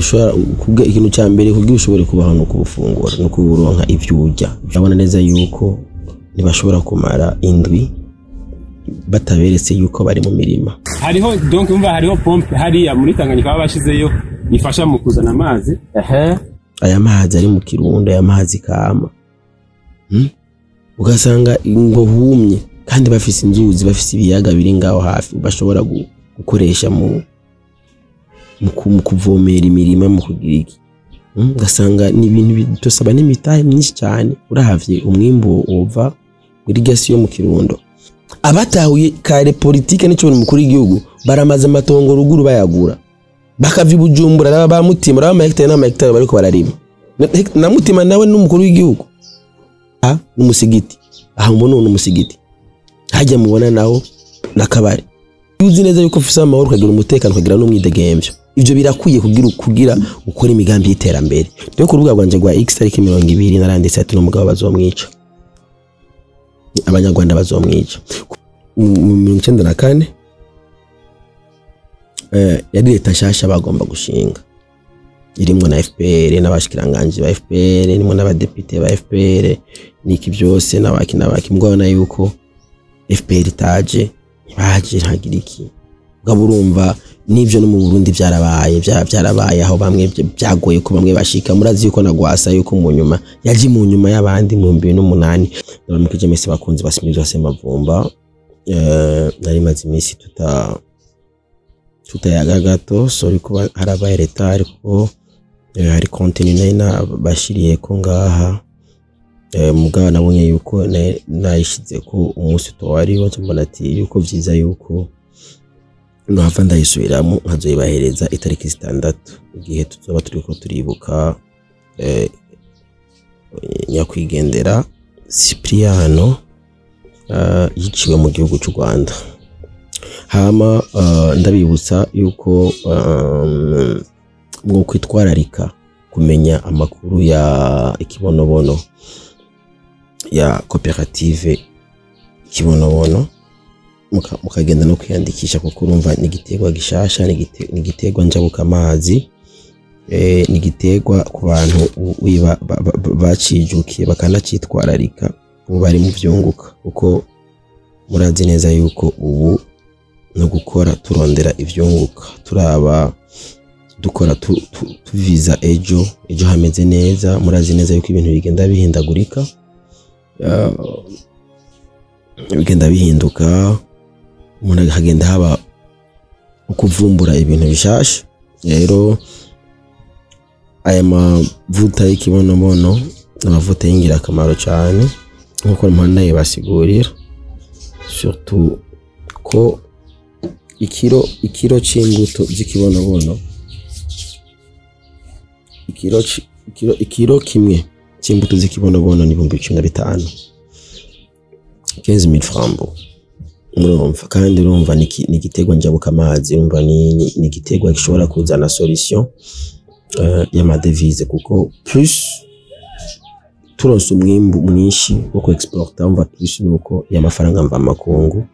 ushobora kuga ikintu cya mbere kugira ushobore kubaho no kubufungura no kuburonka ivyo urya. Urabona neza yuko ntibashobora kumara indwi bataberetse yuko bari mu mirima. Hariho donc umva hariho pompe hariya muri Tanganyika bashizeyo ifasha mu kuzana amazi. Aya mazi ari mu Kirundo, aya mazi kama. Ugasanga ngo humye kandi bafise inzuzi, bafise ibiyaga biri ngaho hafi bashobora gukoresha mu kuvomera imirima mu kugira iki. Ugasanga ni ibintu bitosaba n'imitahe myinshi cyane. Urahavye umwimbo wova muri gasi yo mu Kirundo. Abatahuye kare politike n'icyo mukuru w'igihugu baramaze amatongo ruguru bayagura. Bakavye Bujumbura ba Mutima raba hectare na hectare bariko bararima. Na Mutima nawe n'umukuru w'igihugu. N'umusigiti. Aha mbona n'umusigiti. Hajya mubona naho nakabari. Uzi neza yuko ufise amahoro kagira umutekano kagira n'umwidegemvyo. Ivyo birakwiye kugira ukora imigambi y'iterambere. Ryo ku rubuga rwanje rwa X tariki 20 naranditse ati n'umugabo bazomwica. Abanyarwanda bazomwica. Mu 1994 yari leta nshasha bagomba gushinga. Irimwo na FPR n'abashikiranganje ba FPR, irimo n'abadepite ba FPR niki byose n'abaki mbona yuko FPR itaje baje ntagira iki. Ngabo urumva nivyo no mu Burundi byarabaye aho bamwe byagoye ko bamwe bashika. Murazi yuko nagwasa yuko mu nyuma yaje mu nyuma y'abandi mu 2008 n'abamukije mese bakunze basimizwa Semavumba. Nari mazi imisi tutayaga gato sorry kuba harabaye leta ariko hari continue na bashiriye ko ngaha mugabo nabonye yuko nayishize ko umunsi towari wacambona ati yuko vyiza yuko no hafa ndayisubiramo nkazoyibahereza itariki 6 igihe tuzoba turiko turibuka nyakwigendera Cipriano yiciwe mu gihugu cy'u Rwanda. Hama ndabibutsa yuko mwo kwitwararika kumenya amakuru ya ikibonobono ya cooperative Kibonobono mukagenda no kwiyandikisha kuko urumva nigiterwa gishasha nigiterwa njabuka amazi nigiterwa ku bantu bacijukiye bakanacitwararika ubu bari mu vyunguka kuko murazi neza yuko ubu no gukora turondera ivyunguka turaba dukora tuviza ejo hameze neza. Murazi neza yuko ibintu bigenda bihindagurika bigenda bihinduka umuntu hagenda haba ukuvumbura ibintu bishasha. Rero aya mavuta y'ikibonobono n'amavuta y'ingira akamaro cyane nkuko impanda yibasigurira surtout ko ikiro c'imbuto z'ikibonobono ikiro kimwe c'imbuto z'ikibonobono ni 15,000 15,000 francs. Urumva kandi urumva nigiterwa njabuka amazi urumva ni giterwa gishobora kuzana solution ya madevise kuko plus turonse umwimbu mwinshi wo ku exporta umva plus nuko ya mafaranga mva makungu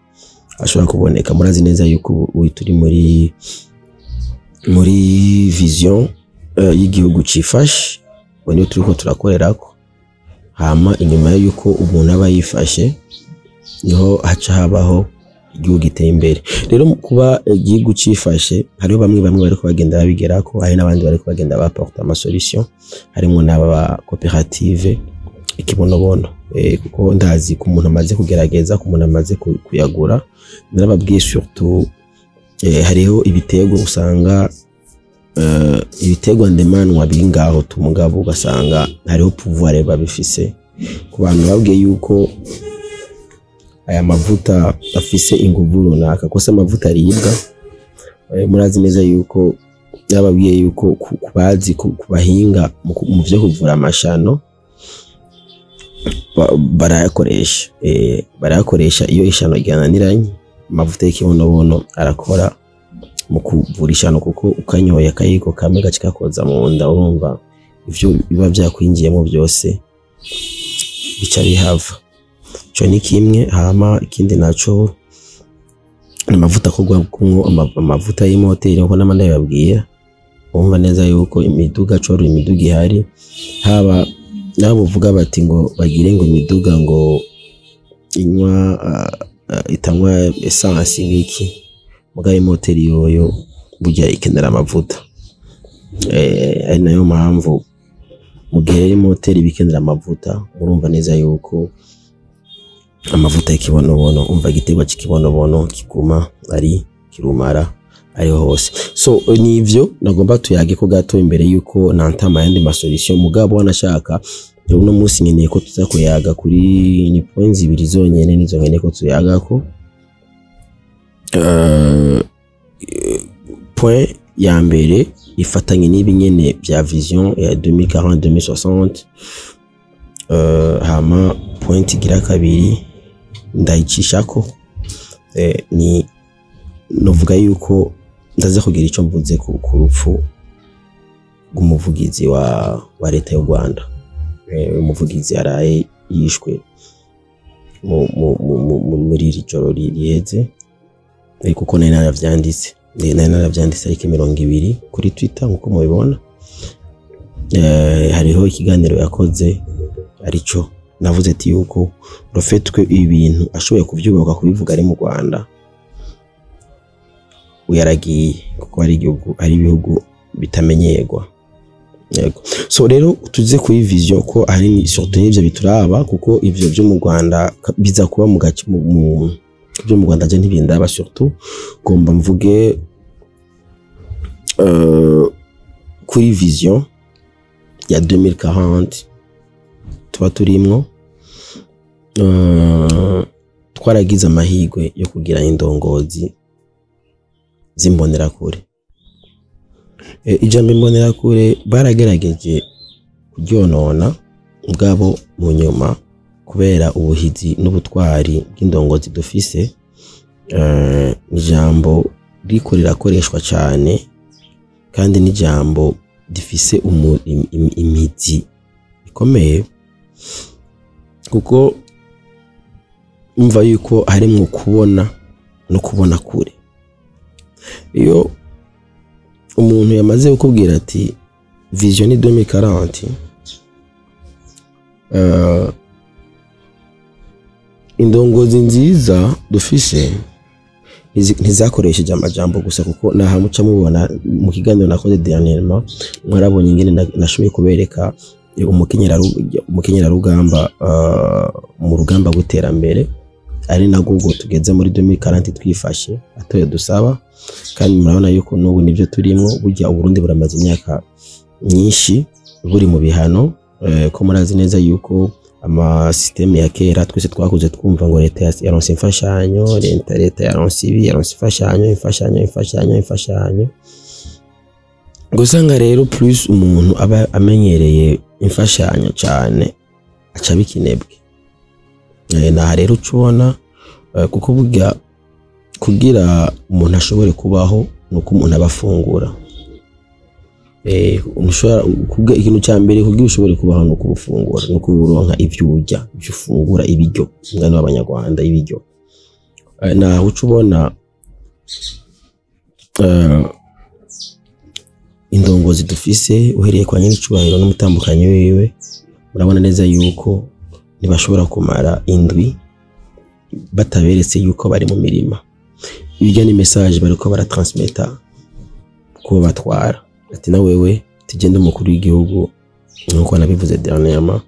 ashobora kuboneka. Murazi neza yuko turi muri vision y'igihugu cifashe bone turiko turakorerako. Hama inyuma yuko umuntu aba yifashe niho haca habaho igihugu giteye imbere. Rero kuba igihugu cifashe hariho bamwe bariko bagenda babigerako, hari n'abandi bariko bagenda baporta ama solution, harimo n'aba cooperative Ikibonobono kuko ndazi ku muntu amaze kugerageza ku muntu amaze kuyagura. Narababwiye surtout hariho ibitego usanga ibitego ndemanwa bingaho tumugabo ugasanga hariho pouvoir babifise ku bantu babwiye yuko aya mavuta afise inguvu runaka ko se amavuta aribwa. Murazi neza yuko yababwiye yuko kubazi kubahinga mu byo kuvura amashano barayakoresha iyo ishano ryananiranye. Amavuta y'ikibonobono arakora mu kuvura ishano kuko ukanyoye akayiko kamwe gacikakoza mu nda urumva ivyo biba byakwinjiyemo byose bica bihava. Cyo ni kimwe. Hama ikindi naco amavuta kogwa kumwo amavuta y'imoteri nko namanda yababwiye umva neza yuko imiduga coro imiduga ihari haba nabo vuga bati ngo bagire ngo imiduga ngo inywa itanywa essence ngiki mugaye moteri yoyo burya ikenera amavuta ari nayo mpamvu mu gihe moteri bikenera amavuta murumva neza yuko amavuta y'ikibonobono umva igitego cy'ikibonobono kiguma ari kirumara ariho hose. So nivyo nagomba tuyage ko gato imbere yuko nantama yandi masolution mugabo wanashaka uno munsi nkeneye ko tuza kuyaga kuri ni points ibiri zonyene nizo nkeneye ko tuyaga ko point ya mbere ifatanye n'ibi nyene bya vision ya 2040 2060 hama point igira kabiri ndayicishako ni novuga yuko ndaza kugira ico mvuze ku rupfu rw'umuvugizi wa leta y'u Rwanda. Umuvugizi yaraye yishwe muri iri joro riheze kuko nari naravyanditse ariko 20 kuri Twitter nkuko mubibona. Hariho ikiganiro yakoze arico navuze ati yuko rofetwe ibintu ashoboye kuvyubaka kubivuga ari mu Rwanda uyaragiye kuko ari ibihugu bitamenyerwa. Yego. So rero tuze kuri vision ko ari surtout n'ivyo bituraba kuko ivyo byo mu Rwanda biza kuba mu gace mu byo mu Rwanda je ntibindaba surtout gomba mvuge kuri vision ya 2040 tuba turimwo twaragize amahirwe yo kugira indongozi zimbonera kure. Ijambo imbonera kure baragerageje kuryonona mugabo mu nyuma kubera ubuhizi n'ubutwari bw'indongozi dufise ijambo riko rirakoreshwa cyane kandi n'ijambo difise imizi ikomeye kuko umva yuko harimo kubona no kubona kure. Iyo umuntu yamaze kukubwira ati vision ni 2040 indongozi nziza dufise ntizakoresheje amajambo gusa kuko nahamuca mubona mu kiganiro nakoze dernièrement mwarabonye ingene nashoboye kubereka umukenyera rugamba mu rugamba guterambere ari na Google tugeze muri 2040 twifashe atoye dusaba kandi murabona yuko n'ubu nivyo turimwo burya Uburundi buramaze imyaka nyinshi buri mu bihano ko murazi neza yuko ama systeme ya kera twese twakuze twumva ngo leta yaronse imfashanyo leta yaronse ibi yaronse imfashanyo gusanga rero plus umuntu aba amenyereye imfashanyo cyane aca bikinebwe na rero cubona kuko burya kugira umuntu ashobore kubaho nuko umuntu abafungura umushora kubwa ikintu cyambere kugira ushobore kubaho no kubufungura no kuronka ivyo urya ivyo ufungura ibiryo ngano abanyarwanda ibiryo na ucubona indongozi dufise uhereye kwa nyine icubahiro n'umutambukanyi wiwe murabona neza yuko ntibashobora kumara indwi bataberetse yuko bari mu mirima. Ibijya ni message bariko baratransmeta ko batwara ati na wewe tugende umukuru w'igihugu nkuko nabivuze dernièrement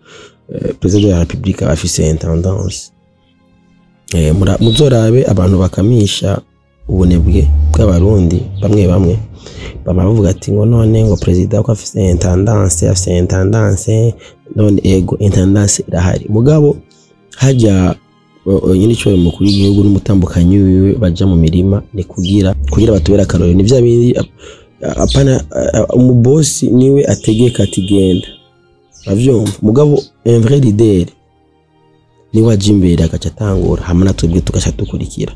president de la République afise intendance muzorabe abantu bakamisha ubunebwe bw'abarundi bamwe bavuga ati ngo none ngo president ko afise intendance none ego intendance irahari mugabo hajya nyine cyo umukuru w'igihugu n'umutambukanyi wiwe baja mu mirima ni kugira batubera akarori ni bya bindi apana umubosi niwe ategeka atigenda bavyumva mugabo un vrai leader ni wajimbere agaca tangura hamana twebwe tugasha tukurikira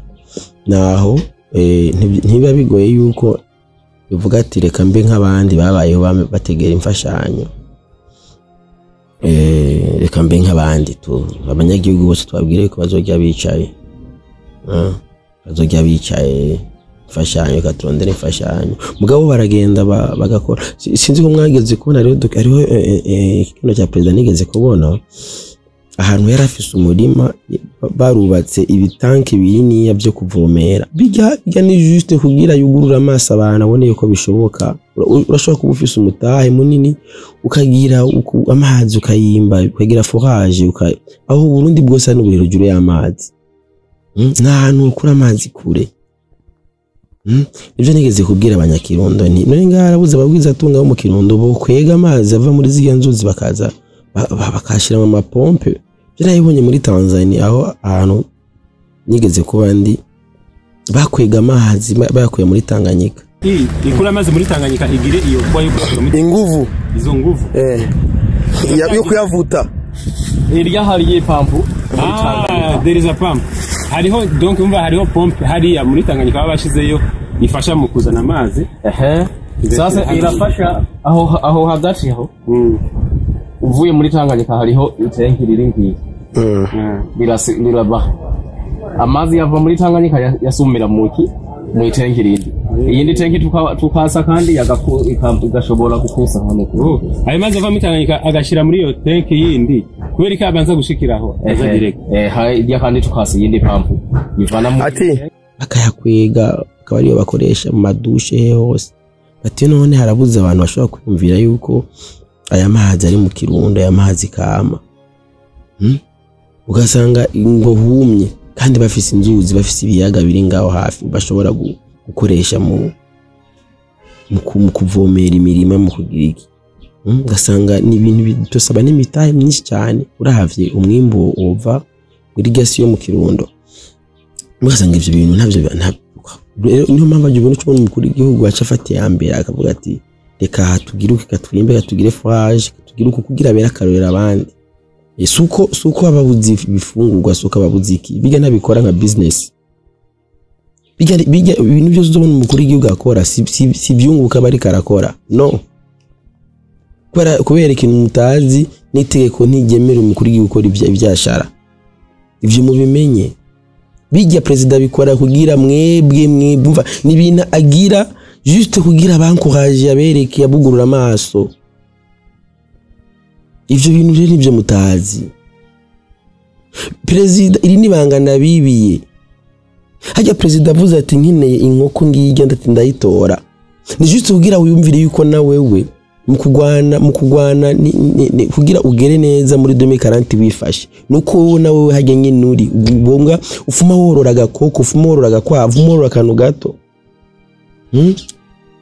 naho ntiba bigoye yuko bivuga ati reka mbe nk'abandi babayeho bategera imfashanyo reka mbe nk'abandi tu abanyagihugu bose twabwire ko bazojya bicaye fashanyo katurondera imfashanyo mugabo baragenda bagakora sinzi ko mwageze kubona rero ariho kino cya president nigeze kubona ahantu yari afise umurima barubatse ibitanki binini byo kuvomera bijya ni juste kugira yugurura amaso abantu abone ko bishoboka urashobora kuba ufise umutahe munini ukagira amazi ukayimba ukagira forage aho Burundi bwose n'uburiro jure y'amazi n'ahantu ukura amazi kure ibyo nigeze kubwira abanyakirundo nti none ngarabuze ababwiza atunga mu Kirundo bo kwega amazi ava muri ziya nzuzi bakaza bakashira mu mapompe byarayibonye muri Tanzania aho ahantu nigeze kuba ndi bakwega amazi bayakuye muri Tanganyika ikura amazi muri Tanganyika igire iyo kwa inguvu izo nguvu yo kuyavuta irya hari pampu there is a pump hariho donc umva hariho pompe hariya muri Tanganyika babashizeyo ifasha mu kuzana amazi sasa irafasha aho hagati aho uvuye muri Tanganyika hariho itenki riri ngiye biraba amazi yava muri Tanganyika yasumira mu itenki rindi iyindi tenki tukasa kandi igashobora gukusa hano ayo mazi ava muri Tanganyika agashira muri iyo tenki yindi kubera ko abanza gushikiraho aza direct irya kandi tukasa iyindi pampu bivana mu ati akayakwega akaba ariyo bakoresha mu madushe hose ati none harabuze abantu bashobora kwumvira yuko aya mazi ari mu Kirundo aya mazi kama ugasanga ngo humye kandi bafise inzuzi bafise ibiyaga biri ngaho hafi bashobora gukoresha mu kuvomera imirima mu kugira iki ugasanga ni ibintu bitosaba n'imitahe myinshi cyane urahavye umwimbo ova muri gasi yo mu Kirundo ugasanga ivyo bintu ntavyo niyo mpamvu agibona cyo umukuru w'igihugu acafatiye yambere akavuga ati reka tugiruke katwimbe katugire forage katugiruke kugira bera karorera abandi suko ababuzi bifungurwa suko ababuzi iki biga nabikora nka business biga ibintu byose uzobona umukuru w'igihugu akora si byunguka bari karakora no kubera ikintu mutazi n'itegeko ntigemera umukuru w'igihugu gukora ibyashara ivyo mubimenye bijya president bikora kugira mwebwe mva nibintu agira juste kugira abankoraje abereke yabugurura amaso ivyo bintu rero nivyo mutazi president iri nibangana bibiye hajya president avuze ati nkeneye inkoko ngijya ndayitora ni juste kugira wiyumvire yuko na wewe mu kugwana kugira ugere neza muri 2040 wifashe nuko na wewe hajya nyenuri bonga ufuma worora agakoko ufuma worora agakwavu umorora akantu gato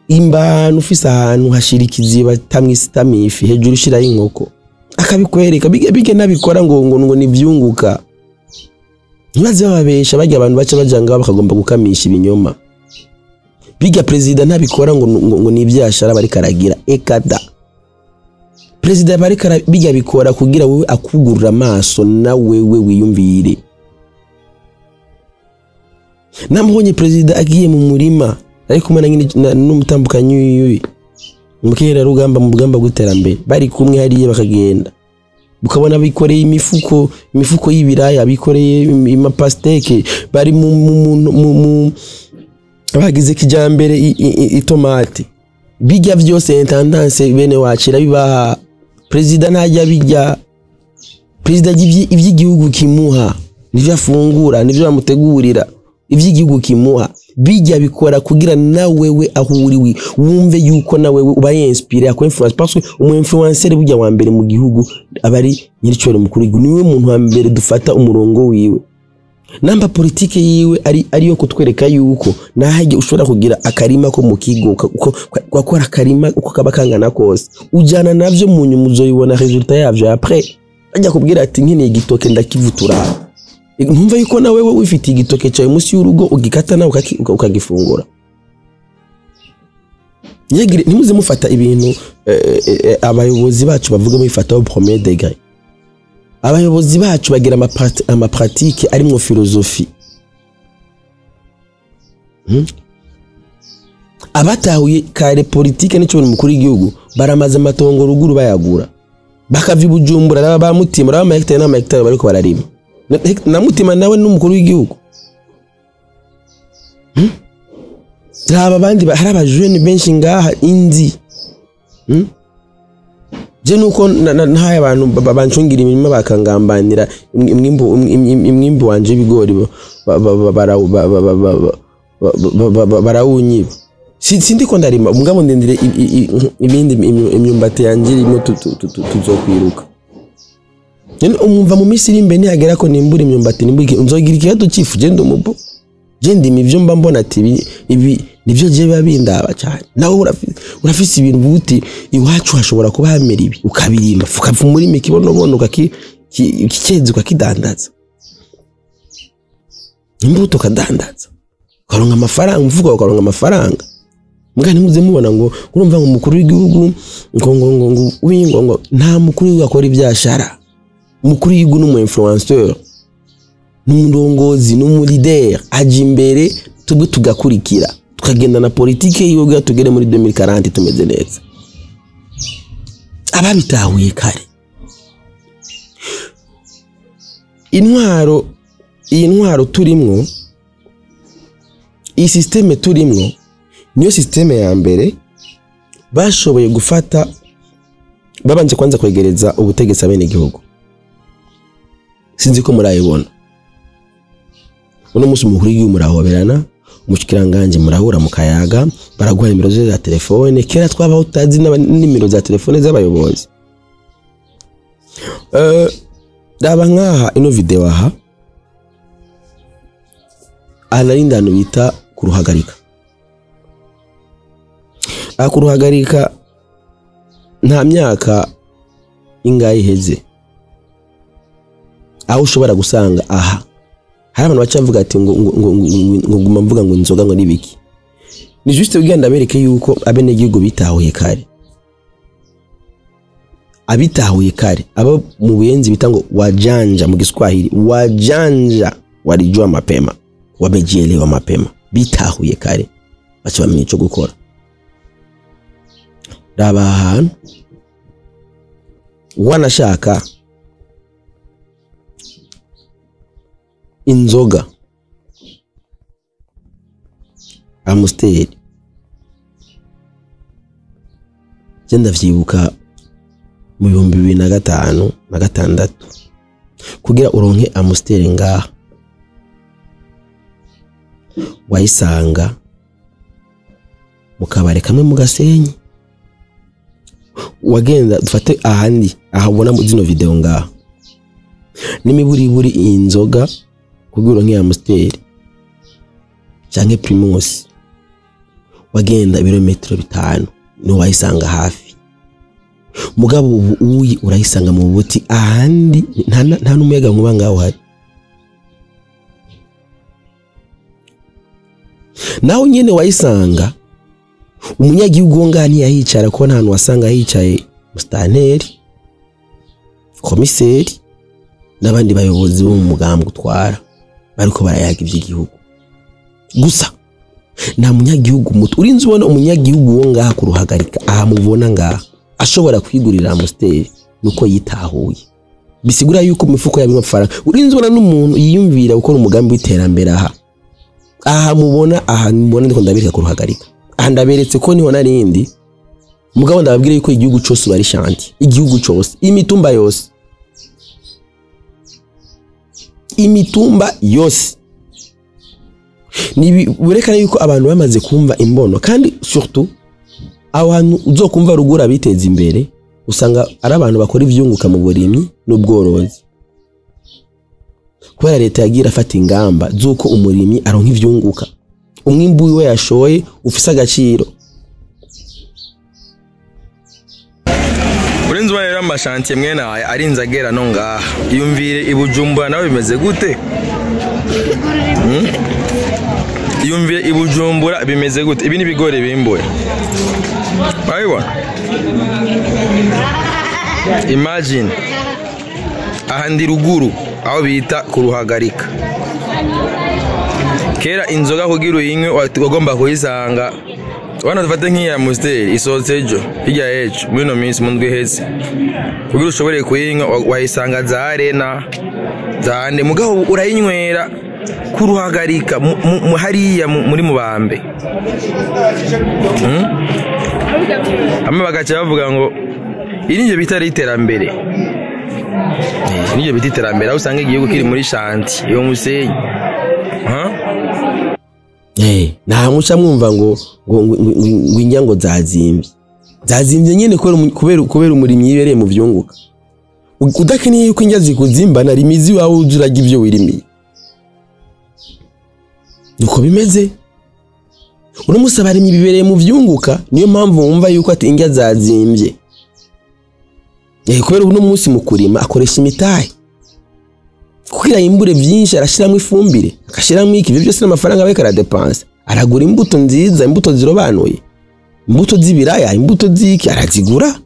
imba ufise ahantu hashirikiziye batamwisitamifi hejuru ushira inkoko akabikwereka bige nabikora ngo nivyunguka ntibaze bababesha bajya abantu baca bajanga bakagomba gukamisha ibinyoma biga president nabikora ngo nivyashara bari karagira ekada president bari biga bikora kugira wewe akugurura amaso na wewe wiyumvire namuhonye president agiye mu murima ariko kumana nyine n'umutambukanyi wiwe mukera rugamba mu bugamba guterambere bari kumwe hariye bakagenda bukabona bikoreye imifuko y'ibiraya bikoreye imapasteke bari mu bagize kijambere itomate bijya byose intendance bene wacira bibaha president najya bijya president ivy'igihugu kimuha nivyo afungura nivyo bamutegurira ivy'igihugu kimuha bijya bikora kugira na wewe ahuriwi wumve yuko na wewe uba inspire ako influence parce que umu influencer bujya wa mbere mu gihugu abari nyiricyo mukuru w'igihugu niwe muntu wa mbere dufata umurongo wiwe namba politike yiwe ariyo kutwereka yuko nahajye ushobora kugira akarima ko mu kigo ukakora akarima uko kaba kangana kose ujana navyo mu nyumuzo yibona resultat yavyo après ajya kubwira ati nkene igitoke ndakivutura ntumva yuko na wewe wifitiye igitoke cyawe musi y'urugo ugikata nawe ukagifungura yegire ntimuze mufata ibintu abayobozi bacu bavuga mu ifata au premier degré abayobozi bacu bagira ama pratique ari mu philosophie abatahuye kare politique n'icyo mukuru w'igihugu baramaze amatongo ruguru bayagura bakavi Bujumbura ba mutima ba hectare na hectare bariko bararima na mutima nawe n'umukuru w'igihugu Raba abandi hari abajene benshi ngaha inzi je nuko ntaye abantu babancungira imirimo bakangambanira imwimbu wanje ibigori barawunyiba sindi ko ndarima mugabo ndendire ibindi imyumbati yanje irimo tuzokwiruka umumva mu misiri imbe ntihagera ko nimbura imyumbati nimbuke unzogira ikibazo cifu je ndumubo je ndimi ivyo mba mbona ati ibi nivyo je babindaba cyane nawe urafise ibintu buti iwacu hashobora kuba hamera ibi ukabirima fuka muri mikibono ukakiceze ukakidandaza imbuto kadandaza ukaronka amafaranga uvuga ukaronka amafaranga mbwa ntimuze mubona ngo urumva ngo umukuru w'igihugu ngo nta mukuru w'igihugu akora ibyashara umukuru w'igihugu n'umu influenceur n'umurongozi n'umuleader aje imbere tubwe tugakurikira tukagenda na politike yiwe tugere muri 2040 tumeze neza ababitahuye kare iyi ntwaro turimwo iyi systeme turimwo niyo systeme ya mbere bashoboye gufata babanje kwanza kwegereza ubutegetsi abene igihugu sinzi ko murayibona uno musi umukuru w'igihugu murahoberana umushikiranganje murahura mu kayaga baraguha nimero za telefone kera twabaho utazi nimero za telefone z'abayobozi daba nkaha ino video aha analindano bita kuruhagarika akuruhagarika nta myaka ingayi heze aho ushobora gusanga aha hari abantu bacavuga ati ngo guma mvuga ngo inzoga ngo nibiki ni juste ugenda bereke yuko abene gihugu bitahuye kare abitahuye kare abo mu buyenzi bitango wajanja mu Kiswahili wajanja walijua mapema wamejielewa mapema bitahuye kare bacha bamenye cyo gukora raba wanashaka inzoga Amstel genda vyibuka mu 2005 na 6 kugira uronke Amstel ngaha wayisanga mukabare kamwe mu Gasenyi wagenda dufate ahandi ahabona mu zino video ngaha nimiburi inzoga kugira nki Amstel canke Primus wagenda ibirometero 5 no wayisanga hafi mugabo uyi urayisanga mu buti ahandi nta n'umuyaga nkuba ngaho hari naho nyene wayisanga umunyagihugu ngani yahicara ko nta wasanga hicaye mustanteri komiseri n'abandi bayobozi bo mu mugambwe utwara bariko barayaga ivy'igihugu gusa nta munyagihugu muto urinzi ubona umunyagihugu wo ngaha kuruhagarika aha mubona ngaha ashobora kwigurira Amstel nuko yitahuye bisigura yuko mifuko yabi amafaranga urinzi ubona n'umuntu yiyumvira gukora umugambi w'iterambere aha mubona ndiko ndabirika kuruhagarika aha ndaberetse ko niho narindi mugabo ndababwira yuko igihugu cyose bari shanti igihugu cyose imitumba yose ni burekana yuko abantu bamaze kumva imbono kandi surtout abantu uzokumva rugura biteza imbere usanga ari abantu bakora ivyunguka mu burimyi n'ubworozi kubera leta yagira afata ingamba zuko umurimyi aronka ivyunguka umwimbu wiwe yashoye ufise agaciro urenze ubona rero amashantiye mwene ari inzagera no ngaha iyumvire ibujumbura nawe bimeze gute iyumvire ibujumbura bimeze gute ibi ni bigori bimbuye aywa imagine ahandi ruguru aho bita kuruhagarika kera inzoga kugira uyinywe wagomba kuyisanga wana dufate nk'iya Amstel isohotse ejo hirya y'ejo muri no minsi mu ndwi iheze kugira ushobore kuyinywa wayisanga za Arena zande mugabo urayinywera kuruhagarika hariya muri Mubambe ama bagaca bavuga ngo iri nje bitari iterambere niyo biti iterambere aho usanga igihugu kiri muri shanti iyo musenyi nta muca mwumva ngo inyango zazimbye nyene kubera umurimyi yibereye mu vyunguka udakeneye yuko injya zikuzimba na rimizi wawe ujuraga ivyo wirimiye nuko bimeze uno musaba arimye bibereye mu vyunguka niyo mpamvu wumva yuko ati injya zazimbye kubera uno munsi mu kurima akoresha imitahe kugira imbure byinshi arashiramo ifumbire akashiramo iki byo byose n'amafaranga abe karadepanse aragura imbuto nziza imbuto zirobanuye imbuto z'ibiraya imbuto z'iki arazigura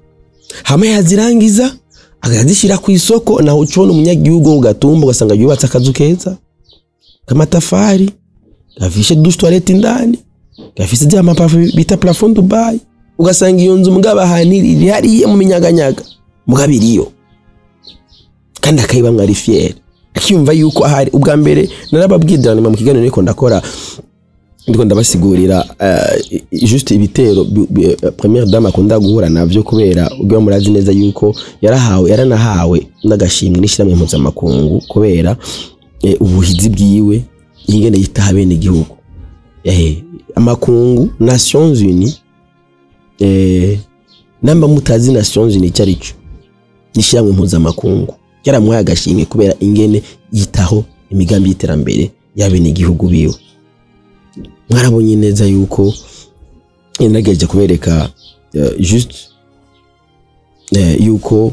hamwe yazirangiza akazishira ku isoko naho ucona umunyagihugu ugatumba ugasanga yubatse akazu keza kamatafari gafishe douche toilette indani gafise bya mapafu bita plafond Dubai ugasanga iyo nzu mugabahaniri hariye mu minyaganyaga mugabiriyo kandi akayibamwa ari fier akiyumva yuko ahari ubwa mbere narababwidana mu kiganiro niko ndakora ndiko ndabasigurira juste ibitero première dame akunda guhura navyo kubera ubwo murazi neza yuko yaranahawe n'agashimwe n'ishiramwe mpuzamakungu kubera ubuhizi bwiwe ingene yitaha bene igihugu amakungu Nations Unies namba mutazi Nations Unies cyarico nishiramwe mpuzamakungu yaramwaye agashimwe kubera ingene yitaho imigambi y'iterambere y'abene igihugu biwe mwarabonye neza yuko nagerageje kubereka juste yuko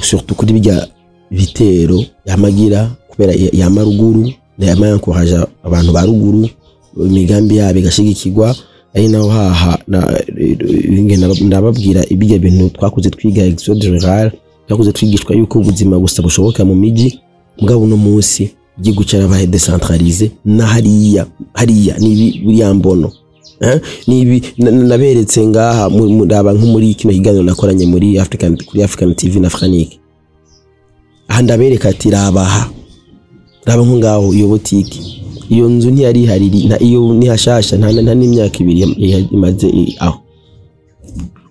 surtout kuri bijya bitero yamagira kubera yamaruguru yamankoraje abantu baruguru imigambi yabe igashigikirwa ari naho haha ndababwira ibijya bintu twakuze twiga exode rural twakuze twigishwa yuko ubuzima gusa bushoboka mu miji mugabo no munsi igihugu cyarabaye decentralize na hariya nibi buriambono nibi naberetse ngaha muraba nko muri kino kiganiro nakoranye muri African TV na Afrique aha ndabereka ati raba nko ngaho iyo boutique iyo nzu ntiyari hariri na iyo ni hashasha nta n'imyaka ibiri imaze aho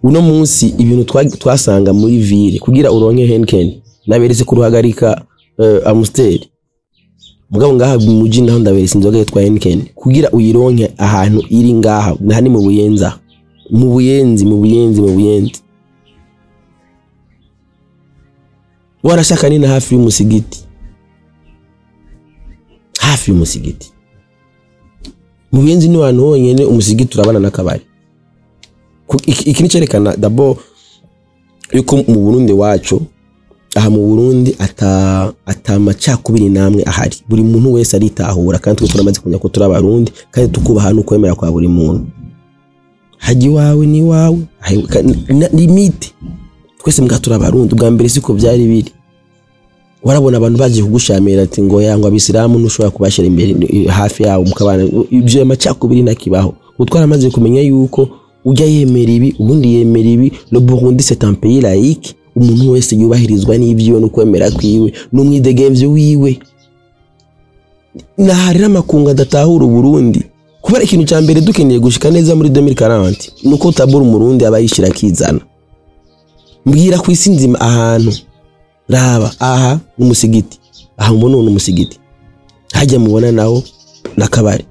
uno munsi ibintu twasanga muri ville kugira uronke Henken naberetse kuruhagarika Amstel mugabo ngaha muji naho ndaberetse inzoga yitwa Henken kugira uyironke ahantu iri ngaha nta ni mu buyenzi warashaka ni na hafi y'umusigiti mu buyenzi ni wantu honyene umusigiti urabana n'akabari iki nicerekana d'abord yuko mu Burundi wacu aha mu Burundi atamacakubiri namwe ahari buri muntu wese aritahura kandi turamaze kumenya ko turi abarundi kandi tukubaha no kwemera kwa buri muntu haji wawe ni wawe limite twese mwatura abarundi bwa mbere siko byari biri warabona abantu baje kugushamira ati ngo yango abisilamu nushobora kubashira imbere hafi yawo mukabana ibyo amacakubiri nakibaho utwaramaze kumenya yuko ujya yemera ibi ubundi yemera ibi le Burundi c'est un pays laïque umuntu wese yubahirizwa n'ibyo no kwemera kwiwe n'umwidegemvye wiwe naharira makunga datahura Burundi kubera ikintu cya mbere dukeneye gushika neza muri 2040 nuko tabura umurundi abayishira kizana mbwira kwisinzima ahantu raba aha umusigiti aha mbona umusigiti hajya mubona naho nakabari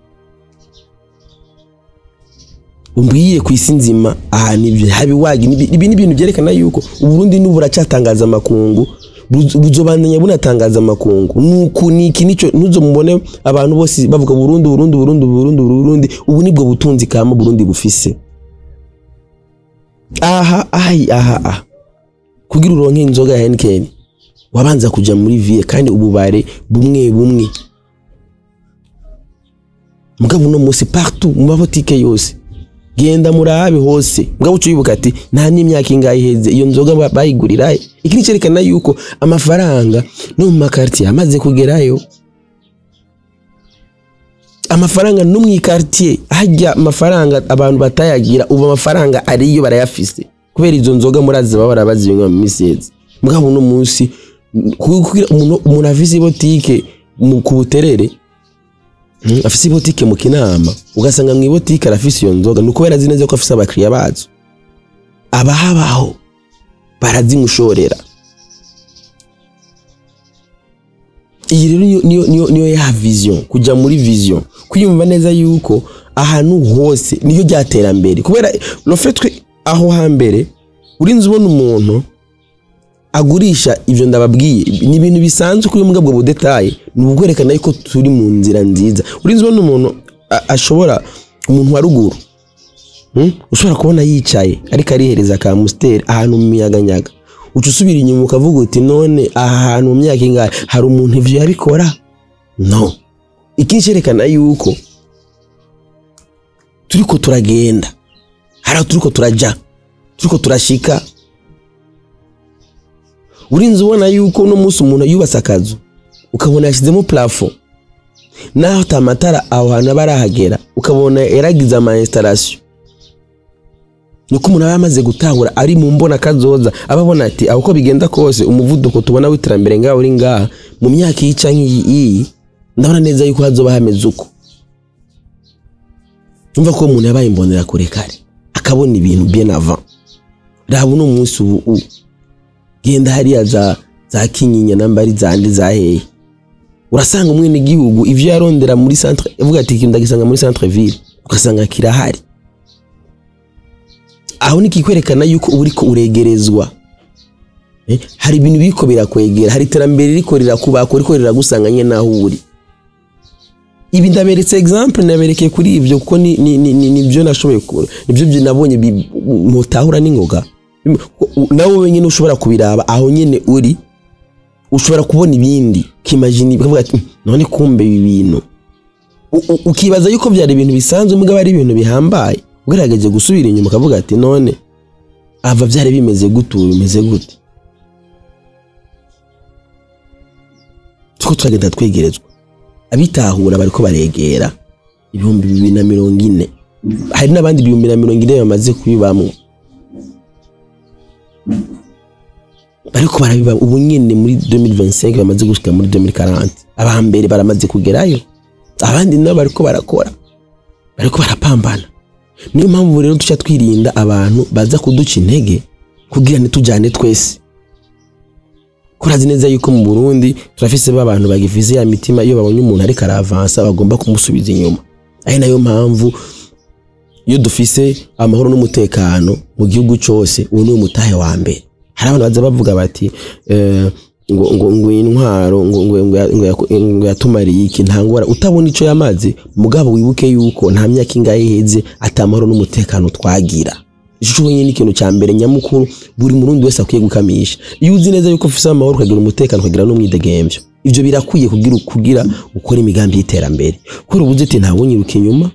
umbwiye kwisinzima aha nibyo habi wagi ibi ni ibintu byerekana yuko Burundi n'ubura cyatangaza makungu buzobandanya bunatangaza makungu nuko niki nico nuzo mubone abantu bose bavuga Burundi ubu nibwo butunzi kama Burundi bufise aha kugira uronke inzoga ya Henken wabanza kuja muri vie kandi ububare bumwe mugabo no munsi partout mu mabotike yose genda murabe hose mugabo ucibuka ati nta n'imyaka ingahe iheze iyo nzoga bayigurira iki nicerekana yuko amafaranga no mu makartier amaze kugerayo amafaranga no mu quartier hajya amafaranga abantu batayagira ubu amafaranga ariyo barayafise kubera izo nzoga murazi baba barabazinywa mu misezi mugabo no munsi umuntu afise ibotike ku Buterere afise ibotike mu Kinama ugasanga mu ibotike arafise iyo nzoga nuko berazi neza ko afise abakiriya bazo abahabaho barazimushorera. Iyi rero niyo ya vision, kuja muri vision, kwiyumva neza yuko ahantu hose niyo ryaterambere, kubera no fetwe aho hambere urinze ubona umuntu agurisha ivyo ndababwiye ni ibintu bisanzwe kuri mbwa bwo detail, nubwerekana yuko turi mu nzira nziza. Urinze ubona umuntu ashobora umuntu wa ruguru ushobora kubona yicaye ariko arihereza ka Amstel ahantu mu miyaganyaga, ucusubira inyuma ukavuga uti none ahantu mu myaka ingahe hari umuntu ivyo yabikora? No, ikicerekana yuko turiko turagenda, hari turiko turaja, turiko turashika. Urinze ubona yuko no musi umuntu yubasa akazu ukabona yashizemo plafond naho tamatara aho hana barahagera ukabona yaragize ama installation, nuko umuntu yamaze gutangura ari mu mbona kazoza ababona ati aho ko bigenda kose umuvuduko tubona witerambere ngaho uri ngaha mu myaka yica nk'iyi ndabona neza yuko hazoba hameze uko. Umva ko umuntu yabaye imbonera kure kare akabona ibintu bien avant. Rabo no munsi ubu genda hariya za Kinyinya nambari zandi zaheye urasanga umwe n'igihugu ivyo yarondera muri centre uvuga ati ndagisanga muri centre ville ukasanga kirahari. Aho nikikwerekana yuko uriko uregerezwa, hari ibintu biko birakwegera, hari terambere riko rirakubako riko riragusanga nye naho uri. Ibi ndaberetse example naberekeye kuri ivyo kuko ni byo nashoboye kure, nibyo byo nabonye mutahura n'ingoga nawe wenyine ushobora kubiraba aho nyene uri, ushobora kubona ibindi kimagine bikavuga ati none kumbe ibi bintu ukibaza yuko byari ibintu bisanzwe mugabo ari ibintu bihambaye, ugerageje gusubira inyuma ukavuga ati none ava byari bimeze bimeze gute. Tuko twagenda twegerezwa abitahura bariko baregera 2040, hari nabandi 2040 bamaze kuyibamwe bariko barabiba ubu nyene muri 2025 bamaze gushika muri 2040. Abambere baramaze kugerayo, abandi nabo bariko barakora, bariko barapambana. Niyo mpamvu rero tuca twirinda abantu baza kuduca intege kugira ntitujane twese. Kurazi neza yuko mu Burundi turafise abantu bagifize ya mitima iyo babonye umuntu ariko aravansa bagomba kumusubiza inyuma. Ari nayo mpamvu iyo dufise amahoro n'umutekano mu gihugu cyose uwo ni umutahe wa mbere. Hari abantu baza bavuga bati ngo intwaro ngo yatumariye iki ntangora utabona ico yamaze, mugabo wibuke yuko nta myaka ingahe iheze atamahoro n'umutekano twagira. Ico nyine ni ikintu cya mbere nyamukuru buri murundi wese akwiye gukamisha. Iyo uzi neza yuko ufise amahoro ukagira umutekano ukagira n'umwidegemvyo, ivyo birakwiye kugira ukora imigambi y'iterambere. Kuri ubuze ati ntabonyiruka inyuma,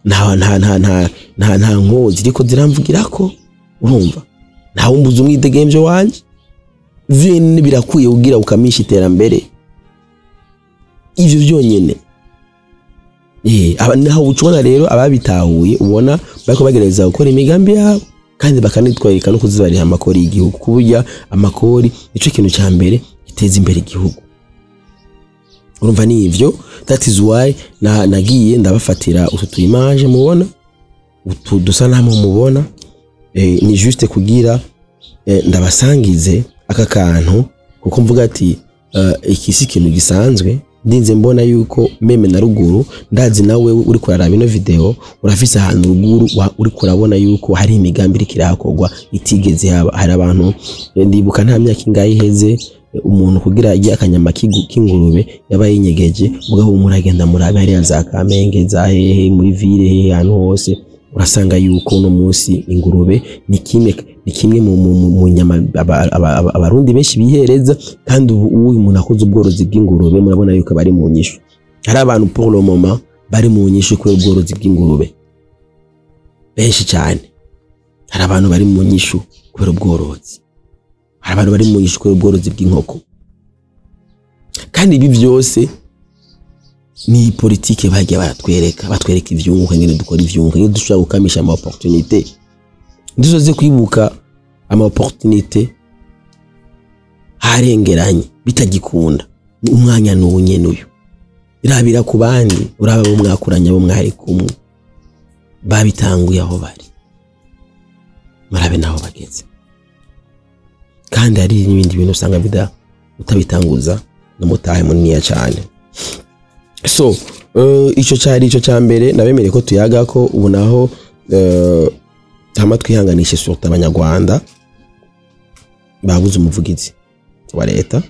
nta nkozi riko ziramvugirako, urumva nta wumbuza umwidegemvyo wanje. Vene birakwiye kugira ukamisha iterambere. Ivyo byonyene naho ucubona rero ababitahuye ubona bariko bagereza gukora imigambi yabo kandi bakanitwarika no kuzibariha amakori y'igihugu, kuburya amakori ico kintu cya mbere giteza imbere igihugu. Urumva ni ivyo, that is why nagiye ndabafatira utu image mubona utu dusa namwe mubona, ni juste kugira ndabasangize aka kantu kuko mvuga ati iki si kintu gisanzwe. Ndinze mbona yuko meme na ruguru ndazi nawe uri kuraraba ino video urafise ahantu ruguru uri kurabona yuko hari imigambi iri kirakogwa itigeze haba. Hari abantu ndibuka nta myaka ingahe iheze umuntu kugira ajya akanyama k'ingurube yabaye inyegeje, mugabo umuntu agenda murabe hari za Kamenge za hehe muri ville ahantu hose urasanga yuko no munsi ingurube ni kimwe mu nyama abarundi benshi bihereza. Kandi uyu muntu akoze ubworozi bw'ingurube murabona yuko bari mu nyishu. Hari abantu pour le moment bari mu nyishu kuri ubworozi bw'ingurube benshi cyane. Hari abantu bari mu nyishu kuri ubworozi, hari abantu bari mu nyishu kuri ubworozi bw'inkoko. Kandi ibi byose ni politike bagiye batwereka ivyunguka ngene dukora ivyunguka ngene dushobora gukamisha ama opportunité. Dusoze kwibuka ama opportunité barengeranye bitagikunda umwanya n'unye n'uyu irabira ku bandi uraba bo mwakuranya bo mwari kumwe babitanguye aho bari marabe naho bageze kandi hari n'ibindi bintu usanga utabitanguza no mutahe munini cyane so ico cyari ico cyambere nabemereye ko tuyaga ko ubu naho hama twihanganishe surta abanyarwanda babuze umuvugizi wa leta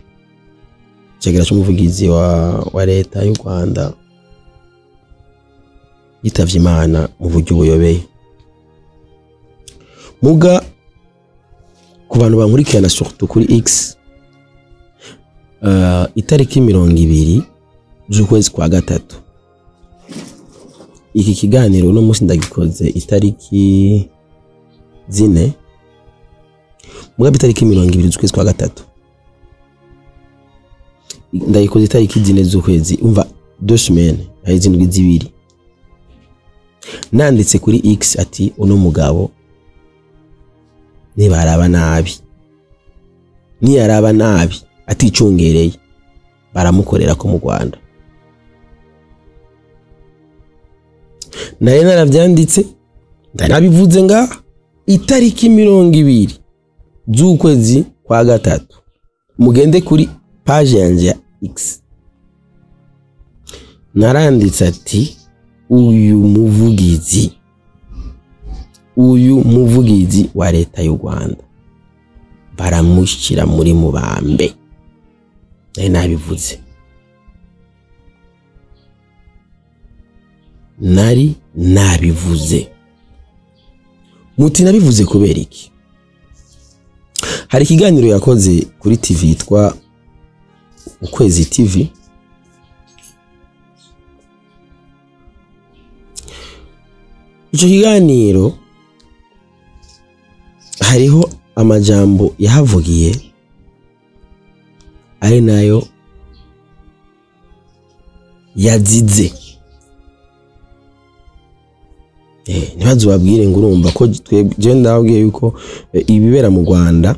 cegera cy'umuvugizi wa leta y'u Rwanda yitavye Imana mu buryo buyobeye muga ku bantu bankurikirana surtout kuri X itariki 20 z'ukwezi kwa gatatu iki kiganiro no musi ndagikoze itariki 4 muga itariki 20 z'ukwezi kwa gatatu ndayikoze itariki 4 z'ukwezi umva 2 semaines ayizindwi zibiri nanditse kuri X ati uno mugabo nibaraba nabi aticungereye baramukorera ko mu Rwanda naye naravyanditse ndanabivuze nga itariki 20 z'ukwezi kwa gatatu mugende kuri page yanje ya X naranditse ati uyu muvugizi wa leta y'u Rwanda baramushira muri mubambe naye nabivuze nabivuze muti nabivuze kubera iki hari ikiganiro yakoze kuri TV yitwa Ukwezi TV ico kiganiro hariho amajambo yahavugiye ari nayo yazize nibazo babwire ngo urumva ko je ndabwiye yuko ibibera mu Rwanda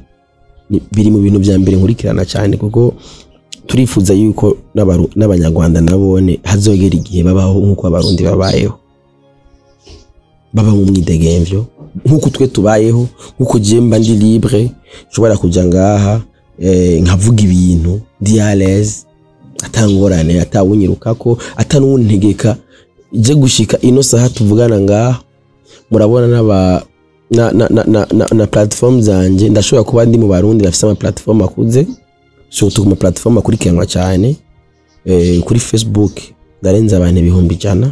biri mu bintu bya mbere nkurikirana cyane kuko turifuza yuko n'abanyarwanda nabone hazogera igihe babaho nkuko abarundi babayeho baba mu mwidegemvyo nkuko twe tubayeho nkuko jemba ndi libre nshobora kuja ngaha nkavuga ibintu ndi à l'aise atangorane atawunyirukako atanuwuntegeka je gushika ino saha tuvugana ngaha murabona na platform zanje ndashobora kuba ndi mu Barundi bafite ama platform akuze surtout kuma platform akurikiranwa cyane kuri Facebook ndarenza abantu 100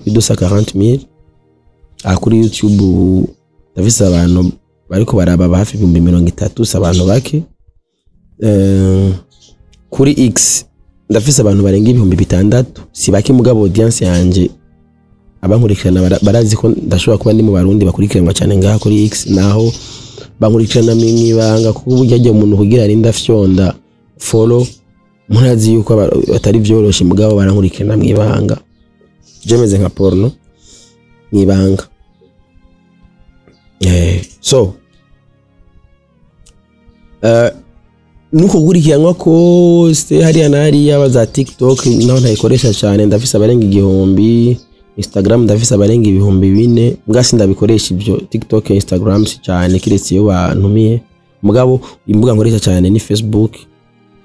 240,000 kuri YouTube ndafise abantu bariko baraba hafi 30,000 abantu bake kuri X ndafise abantu barenga 6,000 si bake mugabo audience yanje abankurikirana barazi ko ndashobora kuba ndi mu Barundi bakurikiranwa cyane ngaha kuri X naho bankurikirana mwibanga kuko burya ajya umuntu kugira ari ndafyonda follow murazi yuko atari byoroshe mugabo barankurikirana mwibanga jemeze nka porno mwibanga so nuko gurikiranwa ko hariya nari abaza TikTok naho ntayikoresha cyane ndafise abarenga 1,000 Instagram ndafise abarenga 4,000 ngasi ndabikoresha ibyo TikTok Instagram si cyane kiretse yo bantumiye mugabo imbuga nkoresha cyane ni Facebook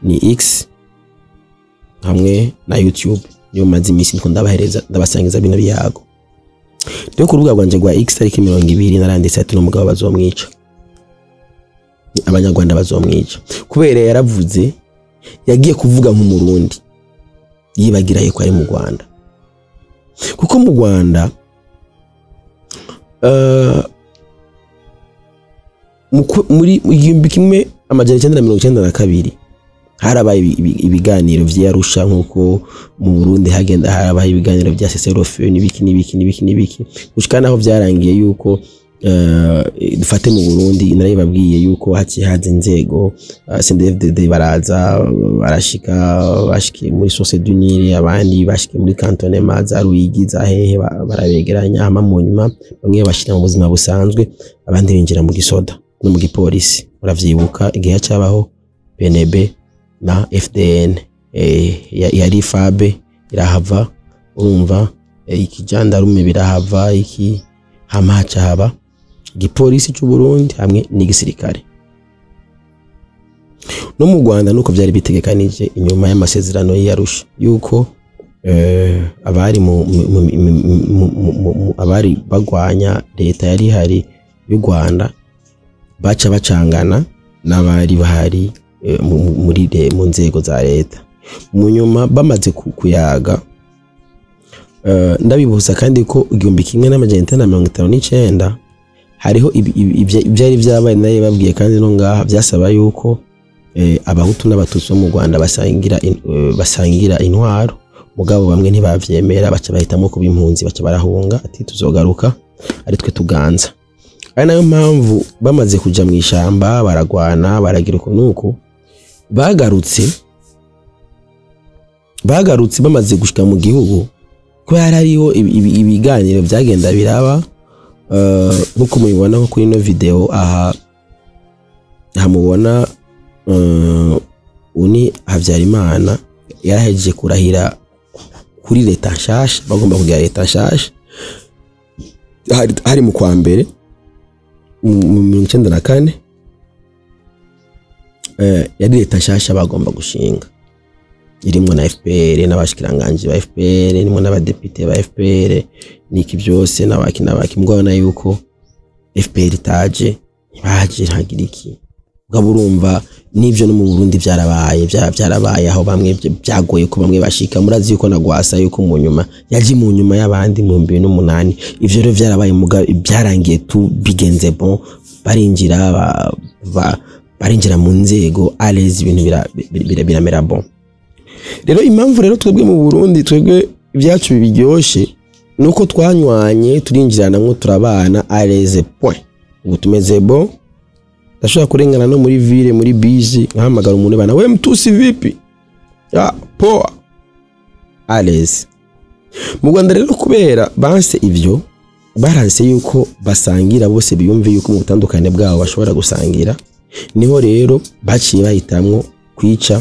ni X hamwe na YouTube niyo mazi imisi niko ndabahereza ndabasangiza bino byago rero ku rubuga rwanje rwa X tariki 20 naranditse ati no mugabo bazomwica abanyarwanda bazomwica kubera yaravuze yagiye kuvuga nk'umurundi yibagira yuko ari mu Rwanda kuko mu Rwanda muri igihumbi kimwe amajana 1992 harabaye ibiganiro vy'Arusha nkuko mu Burundi hagenda harabaye ibiganiro vya CCRF n'ibiki gushikana aho vyarangiye yuko dufate mu Burundi naribabwiye yuko hakihaze inzego CNDD-FDD baraza bashikiye muri Source du Nil abandi bashikiye muri cantonnement za Ruyigi za hehe barabegeranya hama mu nyuma bamwe bashira mu buzima busanzwe abandi binjira mu gisoda no mu gipolisi uravyibuka igihe cyabaho PNB na FDN yari fabe irahava urumva ikijandarume birahava iki hamaca haba igipolisi cy'u Burundi hamwe n'igisirikare no mu Rwanda nuko byari bitegekanije inyuma y'amasezerano y'Arusha yuko abari abari bagwanya leta yari hari y'u Rwanda baca bacangana n'abari bahari mu nzego za leta mu nyuma bamaze kuyaga ndabibuza kandi ko 1959 hariho ibyari byabaye naye babwiye kandi no ngaha byasaba yuko abahutu n'abatutsi mu Rwanda basangira intwaro mugabo bamwe ntibavyemera baca bahitamo kuba impunzi baca barahunga ati tuzogaruka ari twe tuganza ari nayo mpamvu bamaze kuja mu ishamba baragwana baragira uko nuko bagarutse bamaze gushika mu gihugu ko hariho ibiganiro byagenda biraba nkuko mubibona ko kuri no video aha hamubona uni Havyarimana yarahejeje kurahira kuri leta nshasha bagomba kugira leta nshasha hari mu kwa mbere mu 1994 yari leta nshasha bagomba gushinga irimwo na FPR n'abashikiranganje ba FPR nimwe n'abadepite ba FPR niki byose n'abaki mugabana yuko FPR itaje baje ntagira iki ugabo urumva nivyo no mu Burundi byarabaye aho bamwe byagoye ko bamwe bashika murazi yuko nagwasa yuko mu nyuma yaje mu nyuma y'abandi mu 2008 ivyo rero byarabaye byarangiye tu bigenze bon barinjira mu nzego alezi ibintu biramera bon rero impamvu rero twebwe mu Burundi twebwe ibyacu bibiryoshe nuko twanywanye turinjiranamwe turabana aleze point ubu tumeze bon ndashobora kurengana no muri ville muri bisi nkahamagara umuntu bana we mtusi vipi ya poa aleze mu Rwanda rero kubera banse ivyo baranse yuko basangira bose biyumve yuko mu butandukane bwabo bashobora gusangira niho rero baciye bahitamwo kwica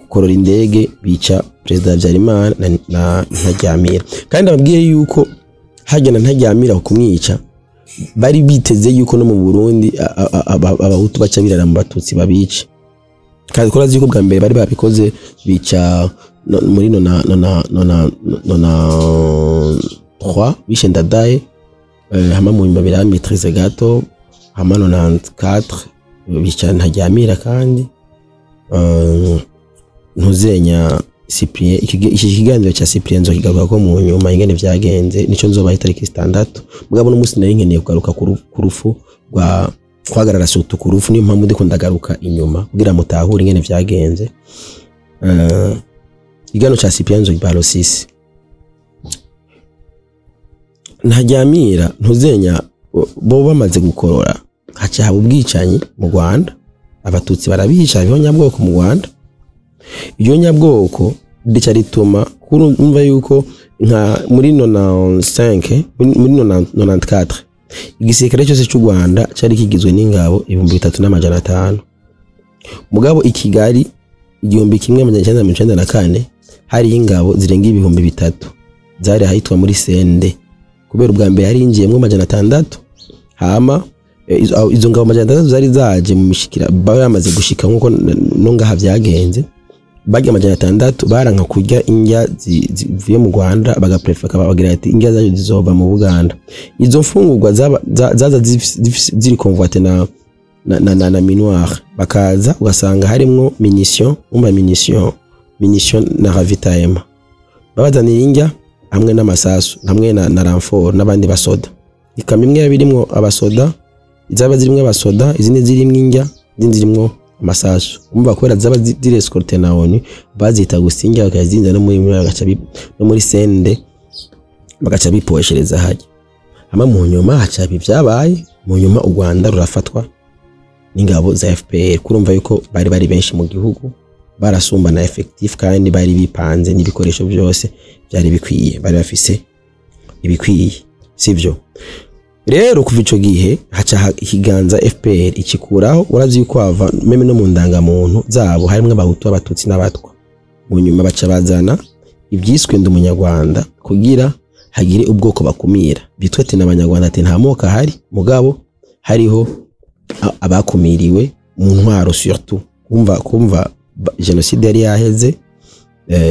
korora indege bica president Habyarimana na Ntaryamira kandi ababwiye yuko hagena Ntaryamira kumwica bari biteze yuko no mu Burundi abahutu baca birara mu batutsi babica kandi korazi yuko bwa mbere bari babikoze bica muri nona 3 bishe Ndadaye hama mu nyuma biramitirize gato hama 94 bica Ntaryamira kandi ntuzenya Cyprien iki kiganiro cya Cyprien nzo kigaruka ko mu nyuma ingene vyagenze nico nzoba itariki 6 mugabo no musi nari nkeneye kugaruka ku rufu rwa kwagarara soto ku rufu niyo mpamvu ndiko ndagaruka inyuma kugira mutahure ingene vyagenze igano cya Cyprien nzo ibalo 6 Ntaryamira ntuzenya bo bamaze gukorora haca haba ubwicanyi mu Rwanda abatutsi barabihisha bihonyabwoko mu Rwanda iyo nyabwoko ndica rituma kurumva yuko nka muri 95 muri 94 igisirikare cyose cy'u Rwanda cyari kigizwe n'ingabo 3500 mugabo ikigali 1994 hari ingabo zirenga 3000 zari ahitwa muri Sende kubera ubwa mbere hari injiyemwe 600 hama izo ngabo 600 zari zaje mu mishikira bamaze gushika nkuko no ngaha byagenze bajya 600 baranka kurya indya zivuye mu Rwanda bagaprefaka bagira ati indya zaje zizova mu Buganda izo mfungurwa zaza ziri convoite na minuar bakaza ugasanga harimo munition na ravitaillement babazanira indya hamwe n'amasasu hamwe na renfort n'abandi basoda ikamyo imwe yabirimo abasoda izaba zirimo abasoda izindi zirimo indya izindi zirimo amasasu umva kwera zaba dire escorte na oni bazita gusinga bakazinza no muri Sende bagaca bipoeshereza haje ama mu nyuma haca bivyabaye mu nyuma u Rwanda rurafatwa n'ingabo za FPR kurumva yuko bari benshi mu gihugu barasumba na effective kandi bari bipanze n'ibikoresho byose byari bikwiye bari bafise ibikwiye sivyo rero kuva ico gihe haca higanza FPR ikikuraho urazi yuko ava meme no mu ndangamuntu zabo harimo abahutu abatutsi n'abatwa mu nyuma baca bazana ibyiswe ndi umunyarwanda kugira hagire ubwoko bakumira bitwa ati n'abanyarwanda ati nta moko ahari mugabo hariho abakumiriwe mu ntwaro surtout kumva genocide yari yaheze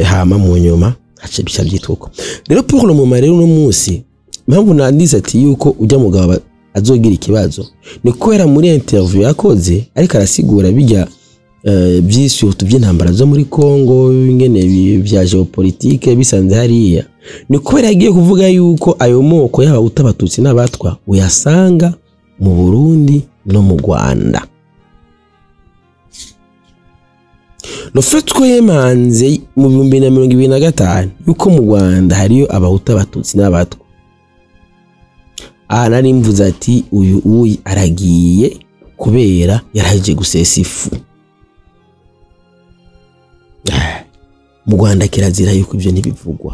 hama mu nyuma hace bica byituko rero pour le moment rero no munsi mpamvu nandize ati yuko ujya mugabo azogira ikibazo ni kwera muri interview yakoze ariko arasigura bijya by'isutu by'intambara zo muri Kongo ingene bya geopolitique bisanze hariya ni kwera yagiye kuvuga yuko ayo moko y'abahutu abatutsi n'abatwa uyasanga mu Burundi no mu Rwanda. No fait ko yemanze mu 2025 yuko mu Rwanda hariyo abahutu abatutsi n'abatwa nari mvuze ati uyu aragiye kubera yaraje gusesa ifu. Mu Rwanda kirazira yuko ibyo ntibivugwa.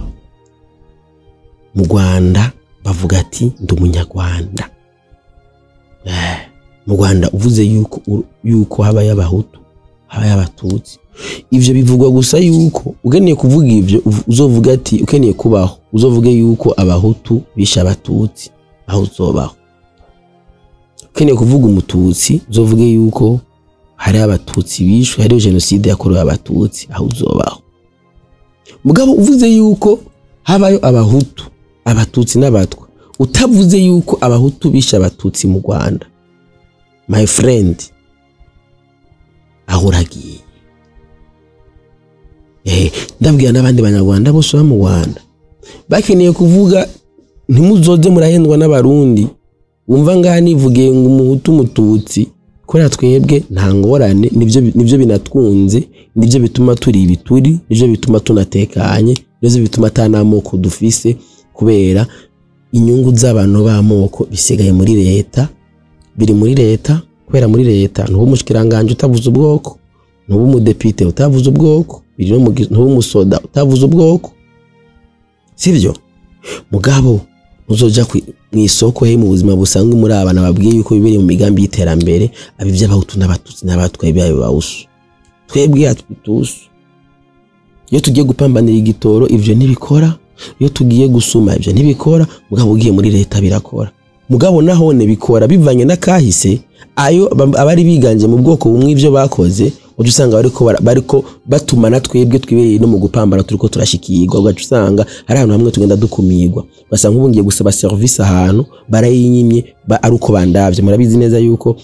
Mu Rwanda bavuga ati ndi umunyarwanda. Mu Rwanda uvuze yuko habaye abahutu habaye abatutsi ivyo bivugwa gusa yuko ugeneye kuvuga ivyo uzovuga ati ukeneye kubaho uzovuge yuko abahutu bisha abatutsi aho uzobaho. Ukeneye kuvuga umututsi uzovuge yuko hari abatutsi bishwe hari genocide yakorewe abatutsi aho uzobaho. Mugabo uvuze yuko habayo abahutu abatutsi n'abatwa utavuze yuko abahutu bisha abatutsi mu Rwanda my friend ahuragiye. Ndabwira n'abandi banyarwanda bose ba mu Rwanda bakeneye kuvuga ntimuzoze murahendwa n'abarundi wumva ngaha nivugiye ngo umuhutu umututsi kora twebwe nta ngorane nivyo binatwunze nivyo bituma turi ibituri nivyo bituma tunatekanye nivyo bituma atanamoko dufise kubera inyungu z'abantu b'amoko bisigaye muri leta biri muri leta kubera muri leta n'ubu mushikiranganje utavuze ubwoko n'ubu mudepite utavuze ubwoko biri no n'ubu musoda utavuze ubwoko sivyo mugabo uzoja mu isoko he mu buzima busanzwe muri abana babwiye yuko bibere mu migambi y'iterambere abivya abahutu n'abatutsi n'abatwaye byayo bawusu twebwe atwitusu iyo tugiye gupambanira igitoro ivyo ntibikora iyo tugiye gusuma ivyo ntibikora mugabo ugiye muri leta birakora mugabo nahone bikora bivanye n'akahise ayo abari biganje mu bwoko bumwe ivyo bakoze udusanga bariko batuma natwebwe twibereye no mu gupambana turiko turashikirwa ugacusanga hari ahantu hamwe tugenda dukumirwa basanga ubu ngiye gusaba service ahantu barayinyimye ari uko bandavye murabizi neza yuko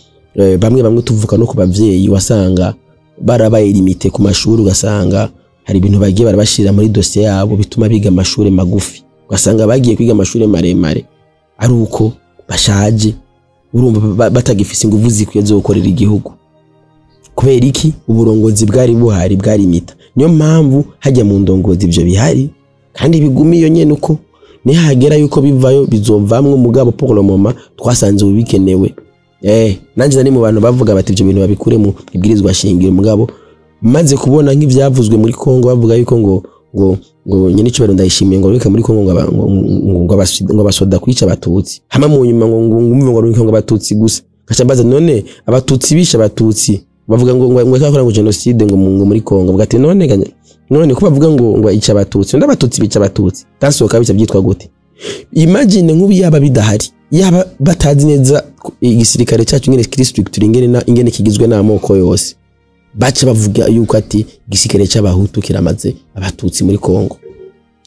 bamwe tuvuka no ku bavyeyi wasanga barabaye limite ku mashuri ugasanga hari ibintu bagiye barabashira muri dossier yabo bituma biga amashuri magufi ugasanga bagiye kwiga amashuri maremare ari uko bashaje urumva batagifise inguvu zikwiye zo gukorera igihugu kubera iki uburongozi bwari buhari bwari imita niyo mpamvu hajya mu ndongozi ibyo bihari kandi bigumiyo nyene uko nihagera yuko bivayo bizovamwe mugabo pour le moment twasanze ubikenewe nanje nani mu bantu bavuga bati ibyo bintu babikure mu ibwirizwa shingiro mugabo maze kubona nk'ivyavuzwe muri Kongo bavuga yuko ngo nyene cyo ndayishimiye ngo reka muri Kongo ngo abasoda kwica abatutsi hama mu nyuma ngo reka ngo abatutsi gusa kacambaza none abatutsi bisha abatutsi bavuga ngo yakora ngo genocide ngo muri Kongo bwati none ko bavuga ngo ica abatutsi ndabatutsi bica abatutsi tansoka bica byitwa gute imagine nk'ubu yaba bidahari yaba batazi neza igisirikare cyacu ngene structure ingene kigizwe n'amoko yose baca bavuga yuko ati igisirikare cy'abahutu kiramaze abatutsi muri Kongo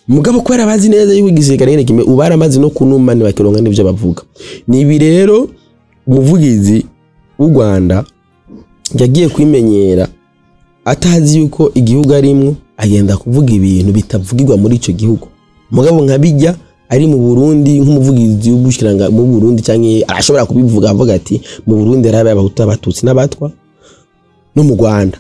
mugabo kwera bazi neza yuko igisirikare ngene kime ubara amazi no kunuma ni bakironga n'ivyo bavuga nibi rero umuvugizi w'u Rwanda yagiye kwimenyera atazi yuko igihugu arimwo agenda kuvuga ibintu bitavugirwa muri ico gihugu mugabo nkabijya ari mu Burundi nk'umuvugizi w'ubushikiranga mu Burundi cyangwa arashobora kubivuga avuga ati mu Burundi arabaye abahutu abatutsi n'abatwa no mu Rwanda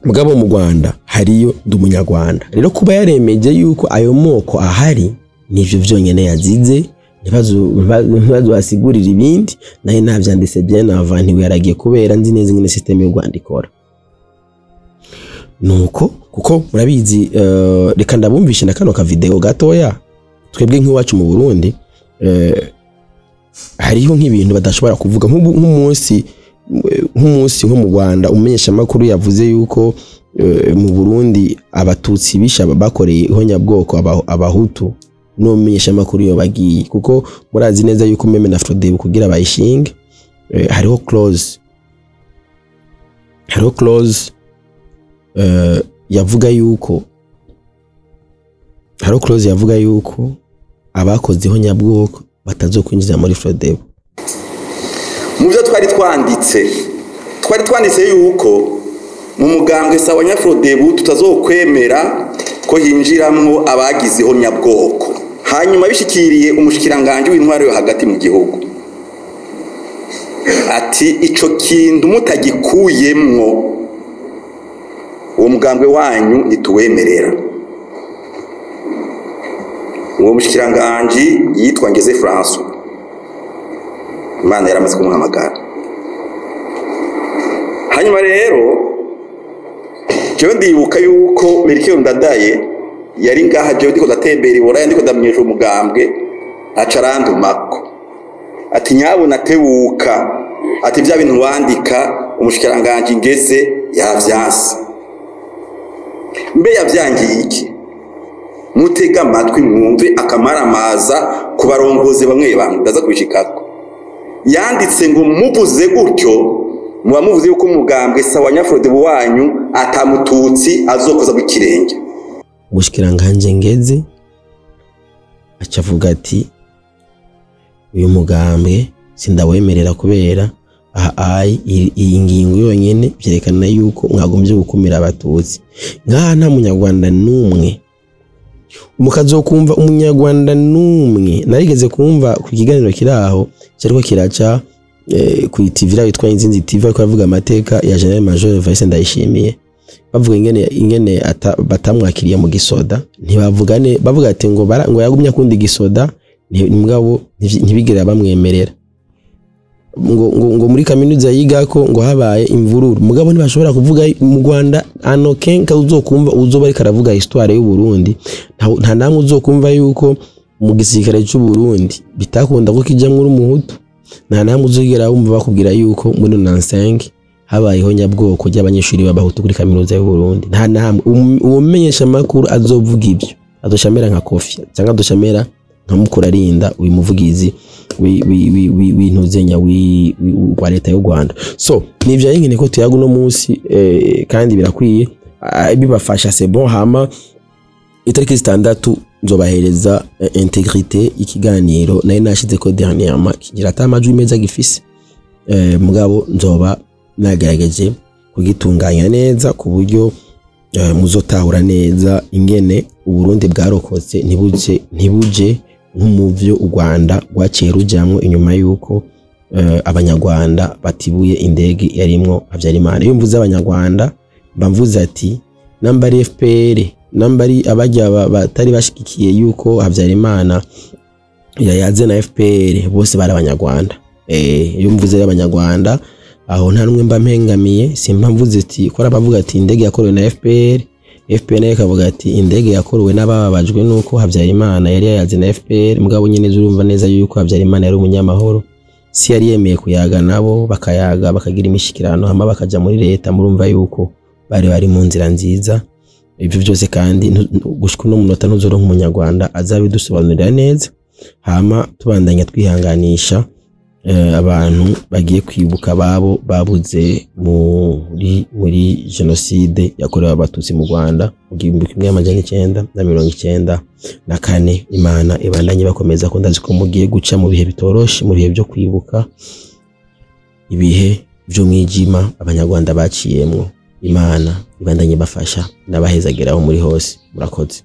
mugabo mu Rwanda hariyo ndi umunyarwanda rero kuba yaremeje yuko ayo moko ahari nivyo vyonyene yazize ntibazo asigurira ibindi naye navyanditse bien avant yaragiye kubera nzi neza ingene system y'u Rwanda ikora nuko kuko murabizi reka ndabumvishe na kano ka video gatoya twebwe nk'iwacu mu Burundi hariho nk'ibintu badashobora kuvuga nk'umunsi nko mu Rwanda umenyesha makuru yavuze yuko mu Burundi abatutsi bisha bakoreye ihonyabwoko abahutu no menyesha makuru yo bagiye kuko murazi neza yuko meme na Frodebu kugira bayishinge hariho clause yavuga yuko abakoze ihonyabwoko batazokwinjiza muri Frodebu. Mu byo twari twanditse yuko mu mugambwe sawa nya Frodebu tutazokwemera ko hinjiramwo abagize ihonyabwoko. Hanyuma bishikiriye umushikiranganje w'intwaro yo hagati mu gihugu ati ico kintu mutagikuyemwo uwo mugambwe wanyu nituwemerera. Uwo mushikiranganje yitwa Ngeze François, Imana yaramaze kumuhamagara. Hanyuma rero jewe ndibuka yuko Melchior Ndadaye yari ngaha jewe ndiko ndatembera iboraya ndiko ndamenyesha umugambwe acarandumako ati nyabo natebuka ati bya bintu wandika umushikiranganje Ngeze yaravyanse. Mbe yavyangiye iki? Mutega amatwi mwumve akamaramaza ku barongozi bamwe ndaza kubishikako. Yanditse ngo muvuze gutyo muba muvuze yuko umugambwe sawa nya Frodebu wanyu atamututsi azokoza bukirenge. Umushikiranganje Ngeze acavuga ati uyu mugambwe sindawemerera kubera iyi ngingo yonyene byerekana yuko mwagombye gukumira abatutsi. Nka nta munyarwanda numwe mukazokumva umunyarwanda numwe narigeze kumva ku kiganiro kiraho cyariko kiraca ku TV yitwa Inzinzi TV ariko avuga amateka ya General Major Vincent Ndayishimiye bavuga ingene batamwakiriye mu gisoda ntibavugane bavuga ati ngo yagumye akundi gisoda nimugabo ntibigera bamwemerera ngo muri kaminuza yigako ngo habaye imvururu mugabo ntibashobora kuvuga mu Rwanda anokenka uzokumva uzoba ari karavuga histoire y'u Burundi nta namwe uzokumva yuko mu gisirikare cy'u Burundi bitakunda ko kijamwe urumuhutu nta namwe uzogera wumva bakubwira yuko muri 95 habaye ihonyabwoko ry'abanyeshuri b'abahutu kuri kaminuza y'u Burundi nta namwe umenyesha makuru azovuga ibyo adoshamera nka Kofi cyangwa adoshamera nka Mukurarinda uyu muvugizi w'intuzenya wa leta y'u Rwanda. So nivyo yingene ko tuyagu no munsi kandi birakwiye bibafasha c'est bon hama itariki 6 nzobahereza integrité ikiganiro nayo nashize ko dernièrement kigira atamajwi meza gifise mugabo nzoba nagerageje kugitunganya neza ku buryo muzotahura neza ingene uburundi bwarokotse ntibuje nk'umuvyo u Rwanda rwaciye rujamwo inyuma yuko abanyarwanda batibuye indege yarimwo Habyarimana. Iyo mvuze abanyarwanda bamvuze ati nambari FPR nambari abajya batari bashikikiye yuko Habyarimana yayaze na FPR bose bari abanyarwanda. Iyo mvuze abanyarwanda aho nta numwe mba mpengamiye simba mvuze ati ko arabavuga ati indege yakorewe na FPR nayo kavuga ati indege yakorewe n'ababajwe nuko Habyarimana yari yayaze na FPR mugabo nyene zurumva neza yuko Habyarimana yari umunyamahoro si yari yemeye kuyaga nabo bakayaga bakagira imishikirano hama bakaja muri leta murumva yuko bari mu nzira nziza. Ibyo byose kandi gushika no munota ntuzoro nk'umunyarwanda azabidusobanurira neza hama tubandanya twihanganisha abantu bagiye kwibuka babo babuze muri genocide yakorewe abatutsi mu Rwanda mu 1994. Imana ibandanye bakomeza ko ndazi ko mugiye guca mu bihe bitoroshe mu bihe byo kwibuka ibihe byo mwijima abanyarwanda baciyemwo. Imana ibandanye bafasha nabahezageraho muri hose. Murakoze.